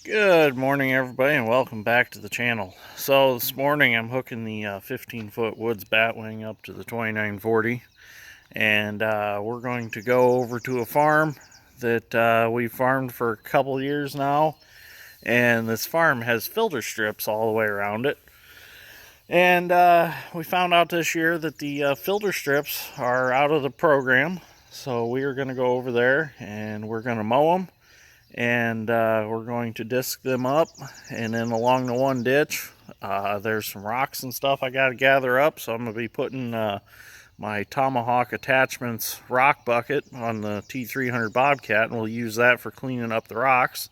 Good morning, everybody, and welcome back to the channel. So this morning I'm hooking the 15-foot Woods Batwing up to the 2940, and we're going to go over to a farm that we farmed for a couple years now, and this farm has filter strips all the way around it. And we found out this year that the filter strips are out of the program, so we are going to go over there and we're going to mow them. And we're going to disc them up, and then along the one ditch there's some rocks and stuff I got to gather up, so I'm going to be putting my Tomahawk Attachments rock bucket on the T300 Bobcat, and we'll use that for cleaning up the rocks,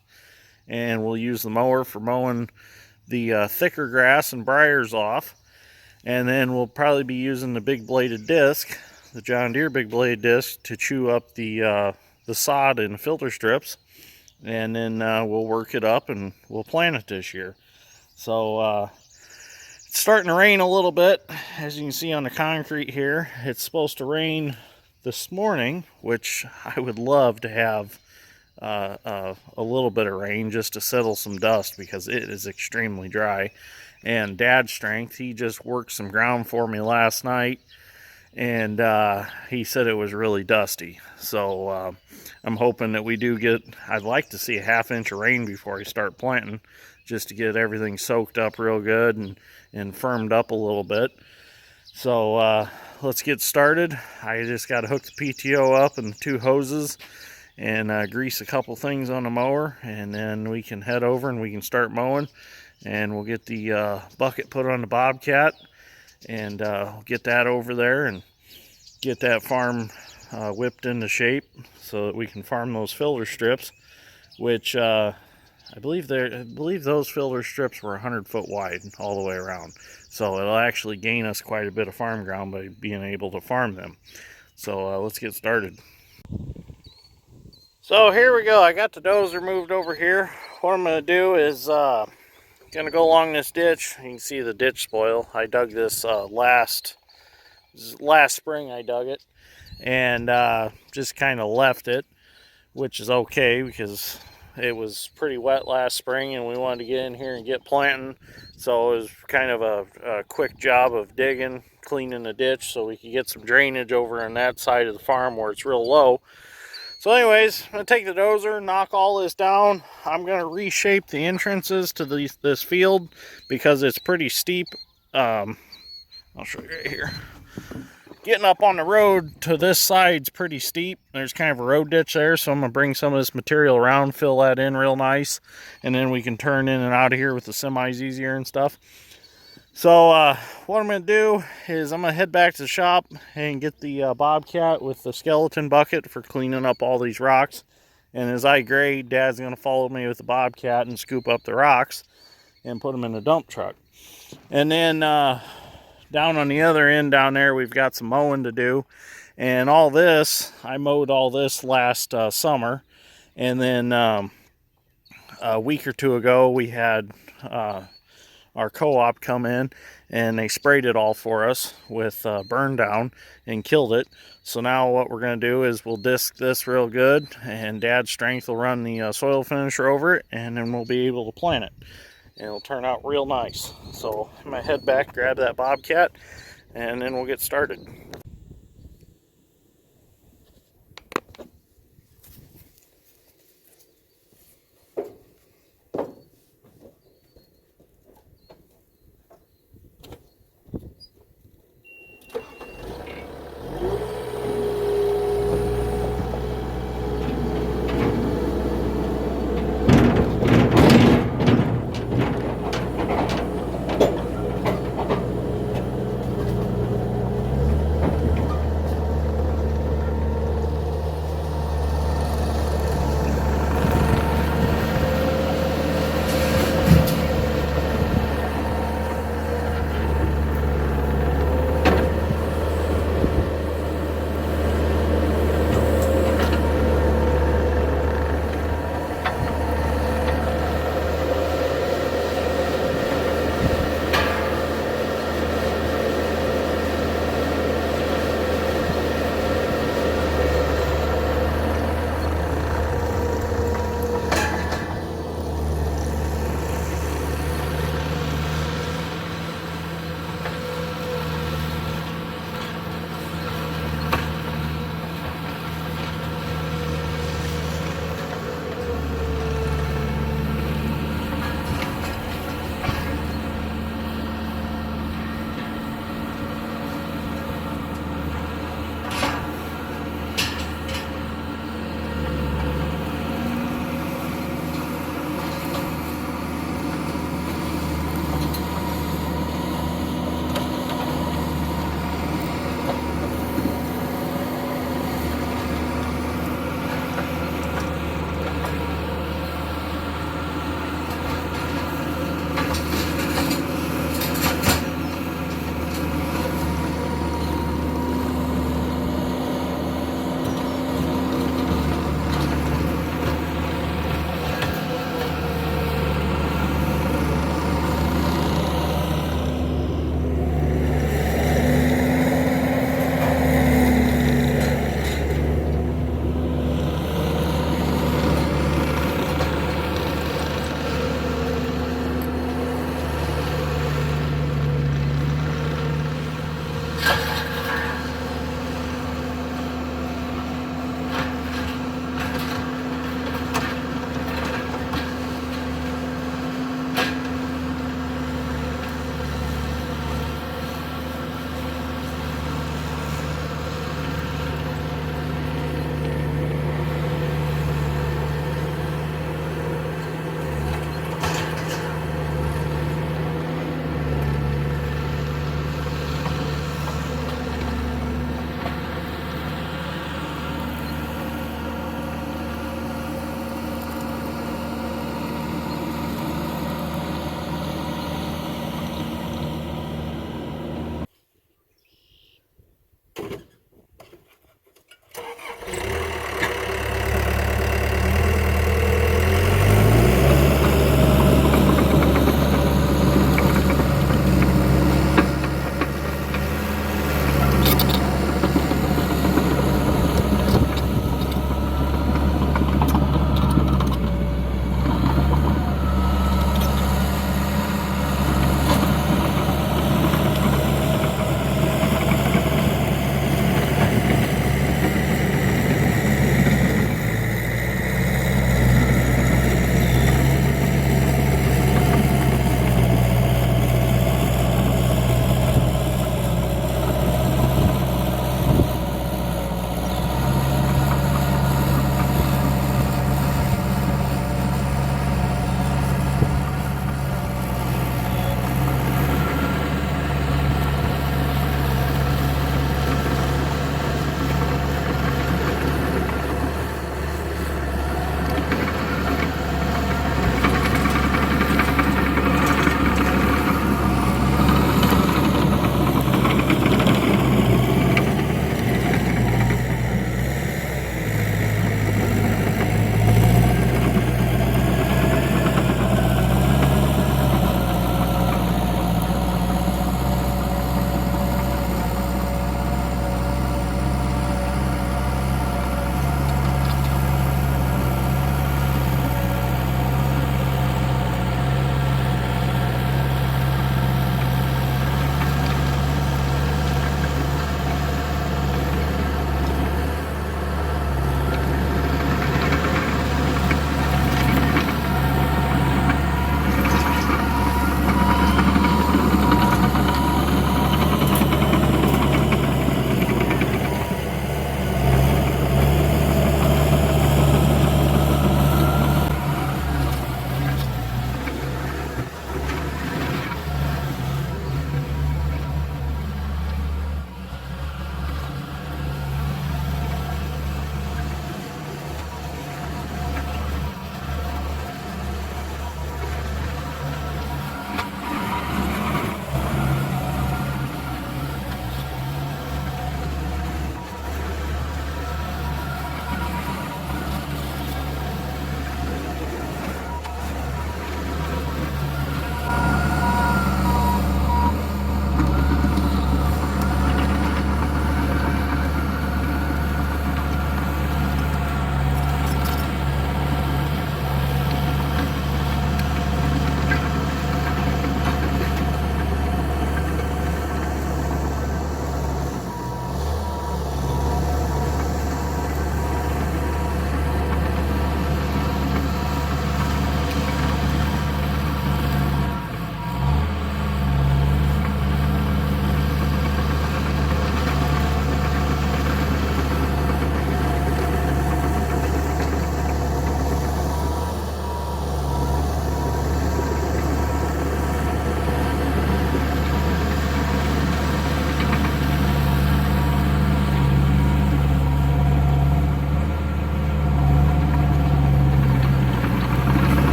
and we'll use the mower for mowing the thicker grass and briars off, and then we'll probably be using the big bladed disc, the John Deere big bladed disc, to chew up the sod and filter strips. And then we'll work it up and we'll plant it this year. So it's starting to rain a little bit, as you can see on the concrete here. It's supposed to rain this morning, which I would love to have a little bit of rain just to settle some dust, because it is extremely dry. And Dad's strength, he just worked some ground for me last night, and he said it was really dusty. So I'm hoping that we do get, I'd like to see a ½ inch of rain before I start planting, just to get everything soaked up real good and firmed up a little bit. So let's get started. I just got to hook the PTO up and the 2 hoses and grease a couple things on the mower, and then we can head over and we can start mowing, and we'll get the bucket put on the Bobcat, and get that over there and get that farm whipped into shape so that we can farm those filter strips, which I believe those filter strips were 100-foot wide all the way around. So it'll actually gain us quite a bit of farm ground by being able to farm them. So let's get started. So here we go. I got the dozer moved over here. What I'm going to do is going to go along this ditch. You can see the ditch spoil. I dug this last spring. I dug it and just kind of left it, which is okay because it was pretty wet last spring and we wanted to get in here and get planting. So it was kind of a quick job of digging, cleaning the ditch so we could get some drainage over on that side of the farm where it's real low. So anyways, I'm going to take the dozer, knock all this down. I'm going to reshape the entrances to this field because it's pretty steep. I'll show you right here. Getting up on the road to this side's pretty steep. There's kind of a road ditch there, so I'm going to bring some of this material around, fill that in real nice, and then we can turn in and out of here with the semis easier and stuff. So what I'm going to do is I'm going to head back to the shop and get the Bobcat with the skeleton bucket for cleaning up all these rocks. And as I grade, Dad's going to follow me with the Bobcat and scoop up the rocks and put them in the dump truck. And then down on the other end down there, we've got some mowing to do. And all this, I mowed all this last summer. And then a week or 2 ago, we had our co-op come in and they sprayed it all for us with burn down and killed it. So now what we're going to do is we'll disc this real good, and Dad's strength will run the soil finisher over it, and then we'll be able to plant it, and it'll turn out real nice. So I'm going to head back, grab that Bobcat, and then we'll get started.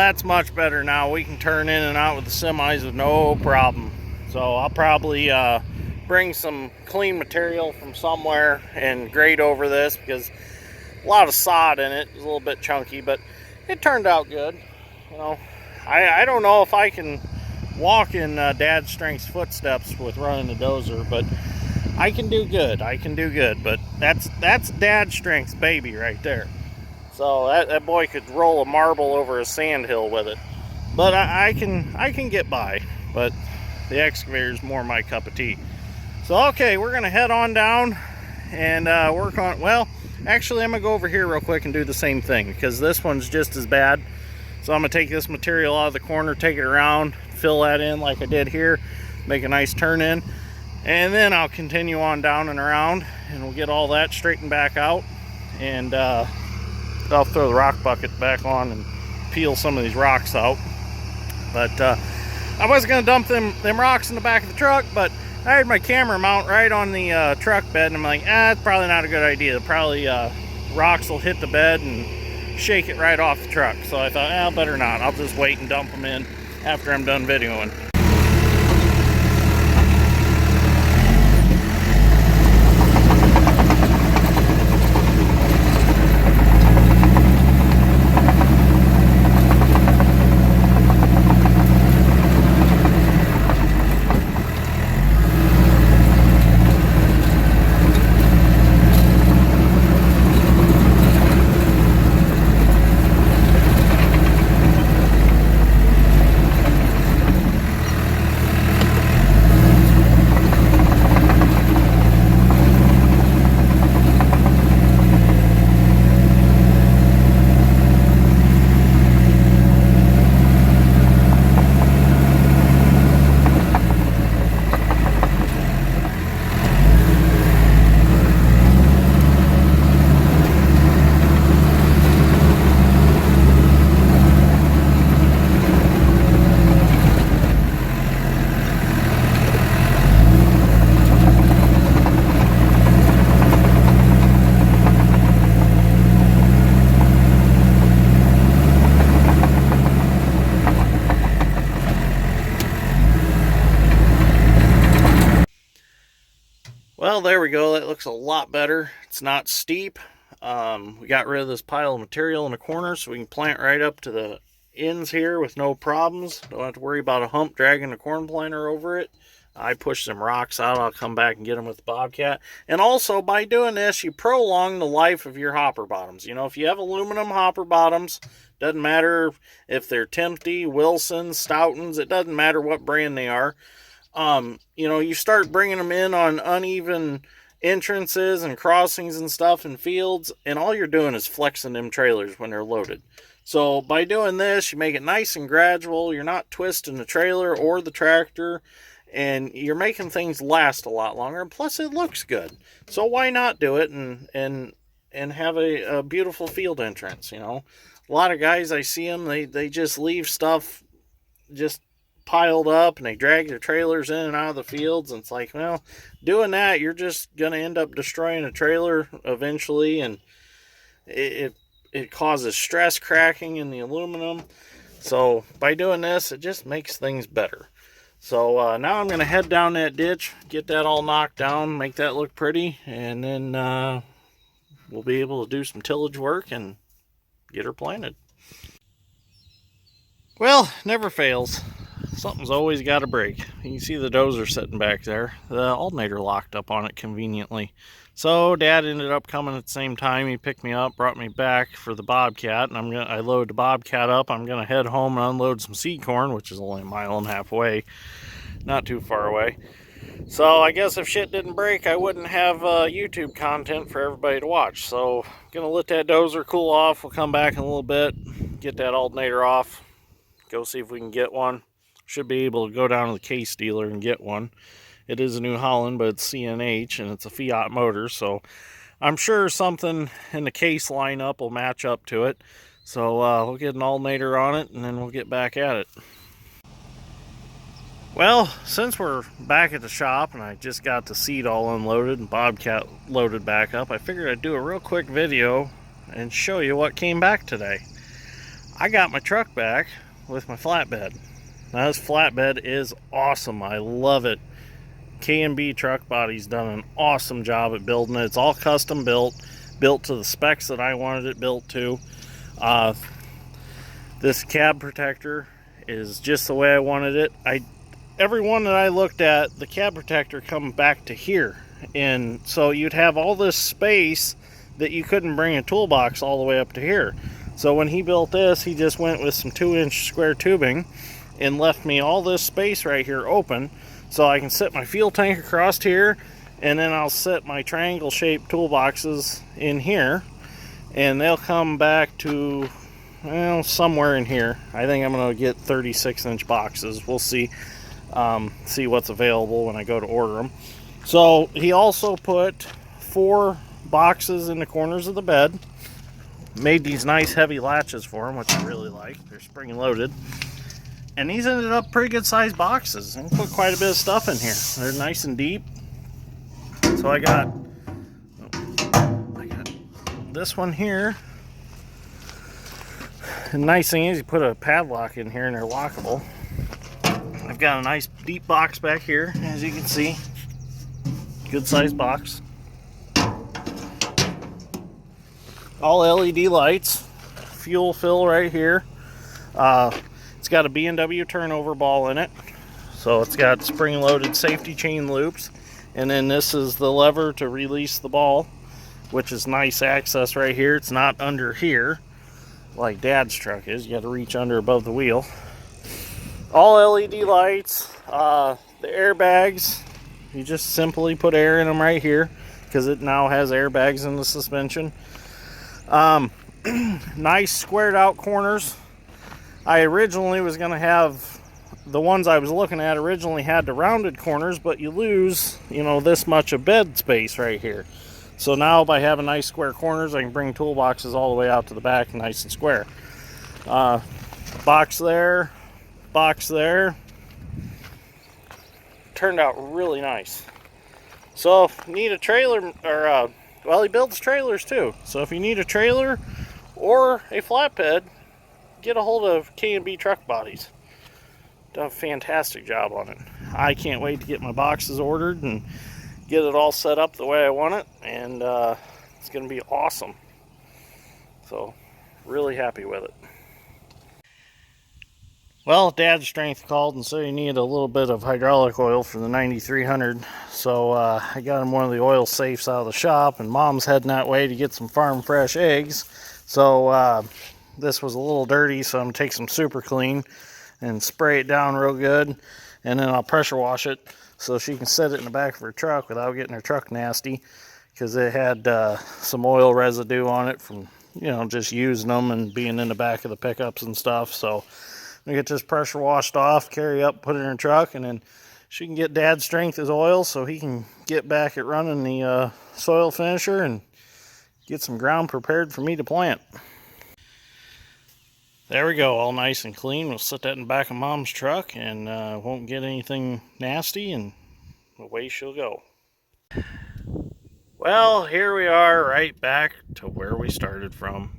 that's much better now. We can turn in and out with the semis with no problem. So I'll probably bring some clean material from somewhere and grate over this, because a lot of sod in it. It's a little bit chunky, but it turned out good. You know, I don't know if I can walk in Dad's strength's footsteps with running the dozer, but I can do good. I can do good. But that's Dad's strength's baby right there. So that boy could roll a marble over a sand hill with it. But I can get by. But the excavator is more my cup of tea. So okay, we're gonna head on down and work on. Well, actually, I'm gonna go over here real quick and do the same thing, because this one's just as bad. So I'm gonna take this material out of the corner, take it around, fill that in like I did here, make a nice turn in, and then I'll continue on down and around, and we'll get all that straightened back out, and I'll throw the rock bucket back on and peel some of these rocks out. But I was gonna dump them rocks in the back of the truck, but I had my camera mount right on the truck bed, and I'm like, it's probably not a good idea. Probably rocks will hit the bed and shake it right off the truck. So I thought, better not. I'll just wait and dump them in after I'm done videoing. Well, there we go. That looks a lot better. It's not steep. We got rid of this pile of material in the corner, so we can plant right up to the ends here with no problems. Don't have to worry about a hump dragging the corn planter over it. I push some rocks out. I'll come back and get them with the Bobcat. And also, by doing this, you prolong the life of your hopper bottoms. You know, if you have aluminum hopper bottoms, doesn't matter if they're Tempty, Wilson, Stoutons, it doesn't matter what brand they are. You know, you start bringing them in on uneven entrances and crossings and stuff in fields, and all you're doing is flexing them trailers when they're loaded. So by doing this, you make it nice and gradual. You're not twisting the trailer or the tractor, and you're making things last a lot longer. And plus, it looks good. So why not do it and have a beautiful field entrance? You know, a lot of guys, I see them, they just leave stuff just piled up, and they drag their trailers in and out of the fields, and it's like, well, doing that, you're just gonna end up destroying a trailer eventually, and it causes stress cracking in the aluminum. So by doing this, it just makes things better. So now I'm gonna head down that ditch, get that all knocked down, make that look pretty, and then we'll be able to do some tillage work and get her planted. Well, never fails. Something's always got to break. You can see the dozer sitting back there. The alternator locked up on it conveniently. So Dad ended up coming at the same time. He picked me up, brought me back for the Bobcat, and I loaded the Bobcat up. I'm gonna head home and unload some seed corn, which is only a mile and a half away, not too far away. So I guess if shit didn't break, I wouldn't have YouTube content for everybody to watch. So I'm gonna let that dozer cool off. We'll come back in a little bit, get that alternator off, go see if we can get one. Should be able to go down to the Case dealer and get one. It is a New Holland, but it's CNH, and it's a Fiat motor, so I'm sure something in the Case lineup will match up to it. So we'll get an alternator on it, and then we'll get back at it. Well, since we're back at the shop, and I just got the seed all unloaded and Bobcat loaded back up, I figured I'd do a real quick video and show you what came back today. I got my truck back with my flatbed. Now this flatbed is awesome. I love it. K&B Truck Body's done an awesome job at building it. It's all custom built to the specs that I wanted it built to. This cab protector is just the way I wanted it. Every one that I looked at, the cab protector come back to here, and so you'd have all this space that you couldn't bring a toolbox all the way up to here. So when he built this, he just went with some 2-inch square tubing and left me all this space right here open, so I can set my fuel tank across here, and then I'll set my triangle shaped toolboxes in here, and they'll come back to, well, somewhere in here. I think I'm going to get 36-inch boxes. We'll see what's available when I go to order them. So he also put 4 boxes in the corners of the bed. Made these nice heavy latches for them, which I really like. They're spring loaded. And these ended up pretty good sized boxes, and put quite a bit of stuff in here. They're nice and deep. So I got this one here. The nice thing is you put a padlock in here and they're lockable. I've got a nice deep box back here, as you can see. Good sized box. All LED lights. Fuel fill right here. It's got a B&W turnover ball in it. So it's got spring-loaded safety chain loops. And then this is the lever to release the ball, which is nice access right here. It's not under here like Dad's truck is. You got to reach under above the wheel. All LED lights. The airbags, you just simply put air in them right here because it now has airbags in the suspension. Nice squared out corners. I originally was going to have, the ones I was looking at originally had the rounded corners, but you lose, this much of bed space right here. So now by having nice square corners, I can bring toolboxes all the way out to the back nice and square. Box there, box there. Turned out really nice. So if you need a trailer, or well, he builds trailers too. So if you need a trailer or a flatbed, get a hold of K&B Truck Bodies. Done a fantastic job on it. I can't wait to get my boxes ordered and get it all set up the way I want it, and it's going to be awesome. So, really happy with it. Well, Dad's Strength called and said he needed a little bit of hydraulic oil for the 9300, so I got him one of the oil safes out of the shop, and Mom's heading that way to get some farm fresh eggs. So this was a little dirty, so I'm going to take some Super Clean and spray it down real good, and then I'll pressure wash it so she can set it in the back of her truck without getting her truck nasty, because it had some oil residue on it from just using them and being in the back of the pickups and stuff. So we get this pressure washed off, carry up, put it in her truck, and then she can get Dad's Strength his oil so he can get back at running the soil finisher and get some ground prepared for me to plant. There we go, all nice and clean. We'll set that in the back of Mom's truck, and won't get anything nasty, and away she'll go. Well, here we are, right back to where we started from.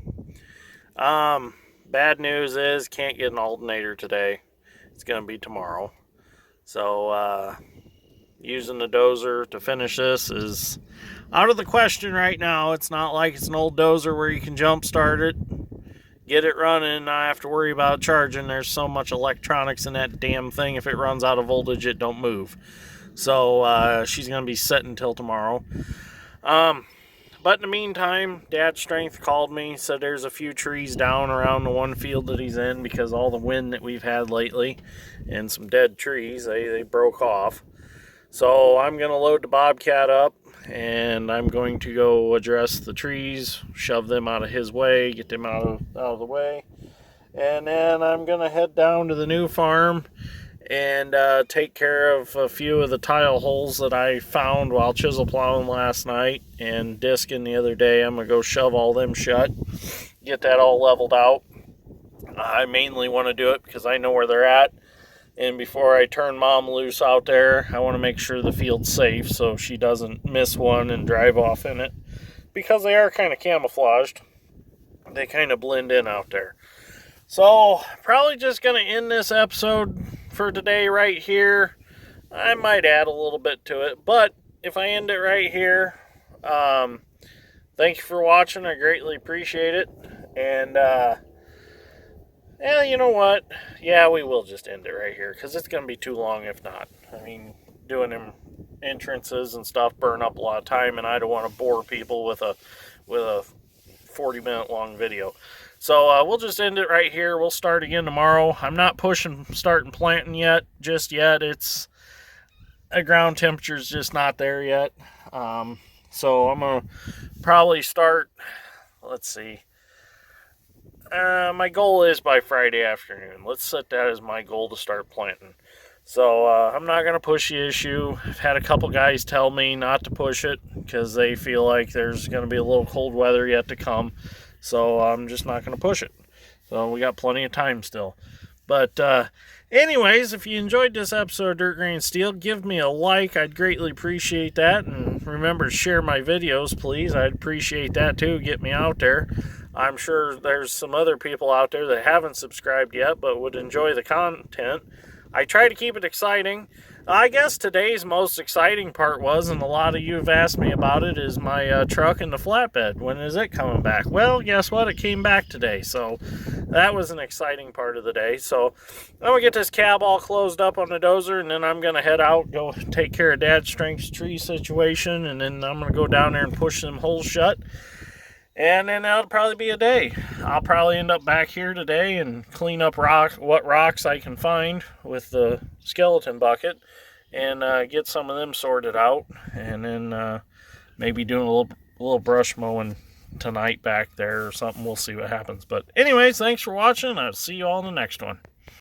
Bad news is, can't get an alternator today. It's going to be tomorrow. So, using the dozer to finish this is out of the question right now. It's not like it's an old dozer where you can jump start it, get it running, not have to worry about charging. There's so much electronics in that damn thing. If it runs out of voltage, it don't move. So she's going to be set until tomorrow. But in the meantime, Dad's Strength called me, said there's a few trees down around the one field that he's in because all the wind that we've had lately and some dead trees, they broke off. So I'm going to load the Bobcat up, and I'm going to go address the trees, shove them out of his way, get them out of the way. And then I'm going to head down to the new farm and take care of a few of the tile holes that I found while chisel plowing last night and disking the other day. I'm going to go shove all them shut, get that all leveled out. I mainly want to do it because I know where they're at. And before I turn Mom loose out there, I want to make sure the field's safe so she doesn't miss one and drive off in it. Because they are kind of camouflaged. They kind of blend in out there. So, probably just going to end this episode for today right here. I might add a little bit to it, but if I end it right here, thank you for watching. I greatly appreciate it. And, yeah, you know what? Yeah, we will just end it right here because it's going to be too long if not. I mean, doing them entrances and stuff burn up a lot of time, and I don't want to bore people with a 40-minute long video. So we'll just end it right here. We'll start again tomorrow. I'm not pushing starting planting just yet. It's the ground temperature's just not there yet. So I'm gonna probably start. Let's see. My goal is by Friday afternoon. Let's set that as my goal to start planting. So I'm not going to push the issue. I've had a couple guys tell me not to push it because they feel like there's going to be a little cold weather yet to come. So I'm just not going to push it. So we got plenty of time still. But anyways, if you enjoyed this episode of Dirt Grain Steel, give me a like. I'd greatly appreciate that. And remember to share my videos, please. I'd appreciate that too. Get me out there. I'm sure there's some other people out there that haven't subscribed yet but would enjoy the content. I try to keep it exciting. I guess today's most exciting part was, and a lot of you have asked me about it, is my truck and the flatbed. When is it coming back? Well, guess what? It came back today. So that was an exciting part of the day. So I'm going to get this cab all closed up on the dozer, and then I'm going to head out, go take care of Dad's strength tree situation, and then I'm going to go down there and push them holes shut. And then that'll probably be a day. I'll probably end up back here today and clean up what rocks I can find with the skeleton bucket and get some of them sorted out. And then maybe doing a little brush mowing tonight back there or something. We'll see what happens. But anyways, thanks for watching. I'll see you all in the next one.